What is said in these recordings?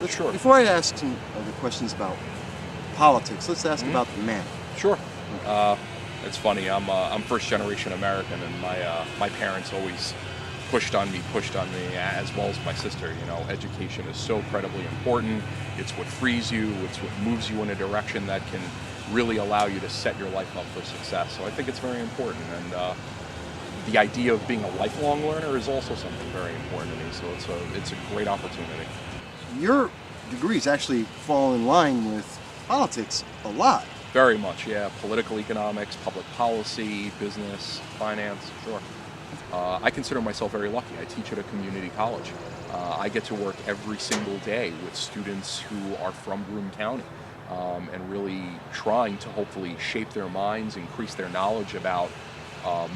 Sure. Before I ask some other questions about politics, let's ask about the man. Sure. It's funny. I'm first generation American, and my parents always pushed on me, as well as my sister. You know, education is so incredibly important. It's what frees you. It's what moves you in a direction that can really allow you to set your life up for success. So I think it's very important, and the idea of being a lifelong learner is also something very important to me. So it's a great opportunity. Your degrees actually fall in line with politics a lot. Very much, yeah. Political economics, public policy, business, finance, sure. I consider myself very lucky. I teach at a community college. I get to work every single day with students who are from Broome County, and really trying to hopefully shape their minds, increase their knowledge about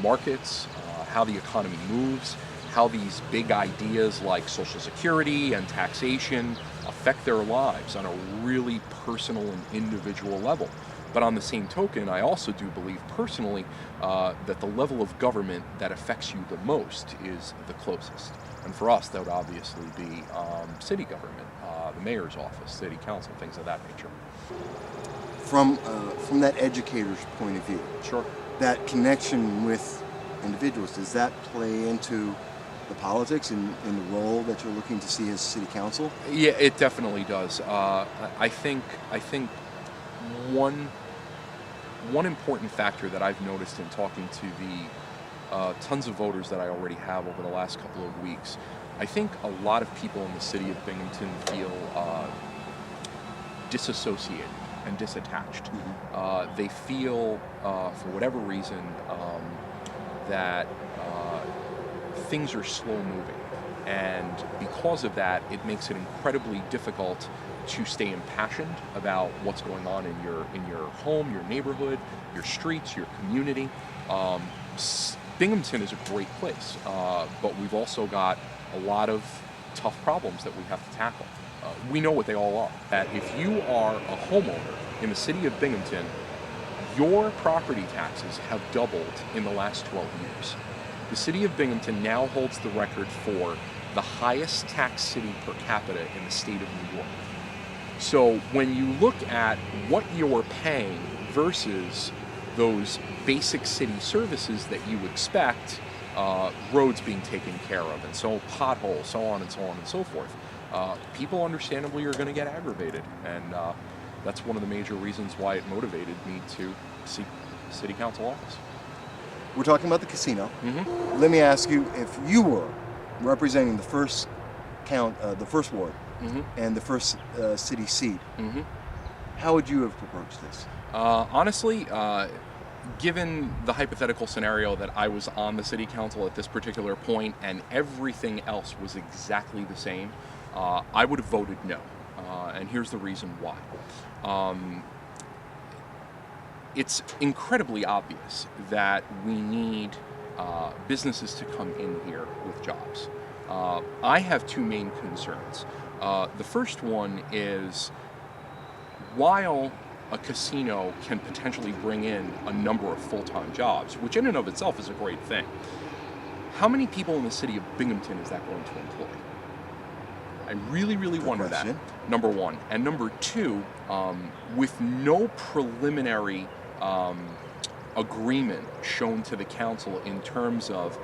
markets, how the economy moves, how these big ideas like Social Security and taxation affect their lives on a really personal and individual level. But on the same token, I also do believe personally that the level of government that affects you the most is the closest. And for us, that would obviously be city government, the mayor's office, city council, things of that nature. From that educator's point of view, Sure. that connection with individuals, does that play into the politics and in the role that you're looking to see as city council? Yeah, it definitely does. I think one important factor that I've noticed in talking to the tons of voters that I already have over the last couple of weeks, I think a lot of people in the city of Binghamton feel disassociated and disattached. They feel, for whatever reason, that things are slow moving, and because of that, it makes it incredibly difficult to stay impassioned about what's going on in your home, your neighborhood, your streets, your community. Binghamton is a great place, but we've also got a lot of tough problems that we have to tackle. We know what they all are. That if you are a homeowner in the city of Binghamton, your property taxes have doubled in the last 12 years. The city of Binghamton now holds the record for the highest tax city per capita in the state of New York. So when you look at what you're paying versus those basic city services that you expect, roads being taken care of, and so potholes, so on and so on and so forth, people understandably are going to get aggravated, and that's one of the major reasons why it motivated me to seek city council office. We're talking about the casino. Let me ask you, if you were representing the first ward, and the first city seat, how would you have approached this? Honestly, given the hypothetical scenario that I was on the city council at this particular point and everything else was exactly the same, I would have voted no. And here's the reason why. It's incredibly obvious that we need businesses to come in here with jobs. I have two main concerns. The first one is, while a casino can potentially bring in a number of full-time jobs, which in and of itself is a great thing, how many people in the city of Binghamton is that going to employ? I really, really wonder that, number one. And number two, with no preliminary agreement shown to the council in terms of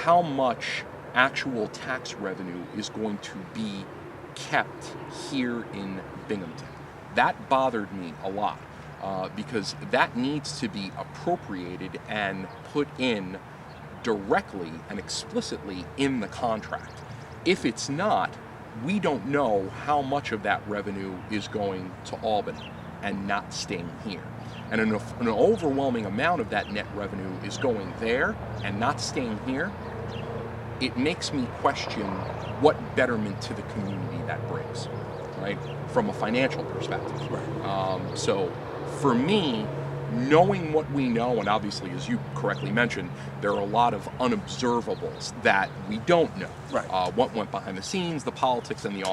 how much actual tax revenue is going to be kept here in Binghamton. That bothered me a lot, because that needs to be appropriated and put in directly and explicitly in the contract. If it's not, we don't know how much of that revenue is going to Albany and not staying here. And an overwhelming amount of that net revenue is going there and not staying here. It makes me question what betterment to the community that brings, right? From a financial perspective. So for me, knowing what we know, and obviously, as you correctly mentioned, there are a lot of unobservables that we don't know. What went behind the scenes, the politics, and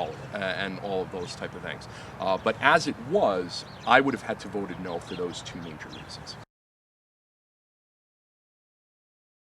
all of those type of things. But as it was, I would have had to vote no for those two major reasons.